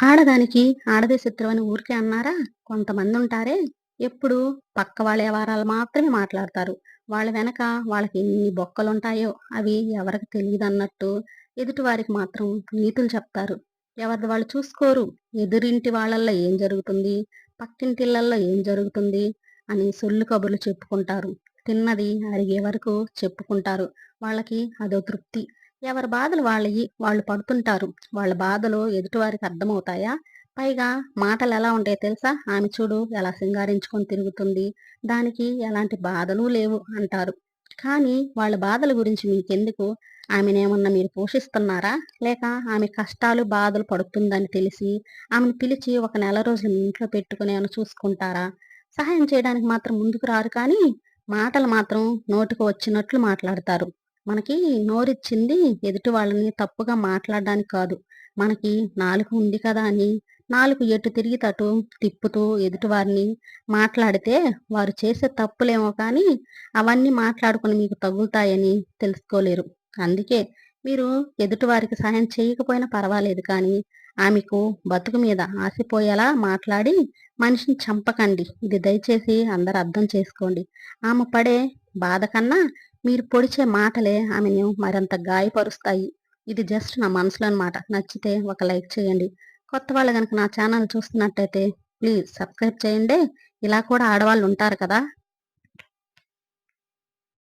ఆడదానికి ఆడదే శత్రువు అని ఊరికే అన్నారా? కొంతమందుంటారే, ఎప్పుడూ పక్క వాళ్ళ వ్యవహారాలు మాత్రమే మాట్లాడతారు. వాళ్ళ వెనక వాళ్ళకి ఎన్ని బొక్కలుంటాయో అవి ఎవరికి తెలీదన్నట్టు ఎదుటి వారికి మాత్రం నీతులు చెప్తారు. ఎవరిది వాళ్ళు చూసుకోరు. ఎదురింటి వాళ్ళల్లో ఏం జరుగుతుంది, పక్కింటిళ్ళల్లో ఏం జరుగుతుంది అని సొల్లు కబుర్లు చెప్పుకుంటారు. తిన్నది అరిగే వరకు చెప్పుకుంటారు. వాళ్ళకి అదో తృప్తి. ఎవరి బాధలు వాళ్ళయి వాళ్ళు పడుతుంటారు. వాళ్ళ బాధలు ఎదుటివారికి అర్థమవుతాయా? పైగా మాటలెలా ఉంటాయో తెలుసా? ఆమె చూడు ఎలా సింగారించుకొని తిరుగుతుంది. దానికి ఎలాంటి బాధలు లేవు అంటారు. కానీ వాళ్ళ బాధల గురించి మీకెందుకు? ఆమెనేమన్నా మీరు పోషిస్తున్నారా? లేక ఆమె కష్టాలు, బాధలు పడుతుందని తెలిసి ఆమెను పిలిచి ఒక నెల రోజులు మీ ఇంట్లో పెట్టుకొని ఏమైనా చూసుకుంటారా? సహాయం చేయడానికి మాత్రం ముందుకు రారు కానీ, మాటలు మాత్రం నోటికి వచ్చినట్లు మాట్లాడతారు. మనకి నోరిచ్చింది ఎదుటి వాళ్ళని తప్పుగా మాట్లాడడానికి కాదు. మనకి నాలుక ఉంది కదా అని నాలుక ఎటు తిరిగితే అటు తిప్పుతూ ఎదుటివారిని మాట్లాడితే వారు చేసే తప్పులేమో కానీ అవన్నీ మాట్లాడుకొని మీకు తగులుతాయని తెలుసుకోలేరు. అందుకే మీరు ఎదుటివారికి సహాయం చేయకపోయినా పర్వాలేదు కానీ ఆమెకు బతుకు మీద ఆశపోయేలా మాట్లాడి మనిషిని చంపకండి. ఇది దయచేసి అందరూ అర్థం చేసుకోండి. ఆమె పడే బాధ కన్నా మీరు పొడిచే మాటలే ఆమెను మరింత గాయపరుస్తాయి. ఇది జస్ట్ నా మనసులోని మాట. నచ్చితే ఒక లైక్ చేయండి. కొత్త వాళ్ళు గనక నా ఛానల్ చూస్తున్నట్టయితే ప్లీజ్ సబ్స్క్రైబ్ చేయండి. ఇలా కూడా ఆడవాళ్ళు ఉంటారు కదా!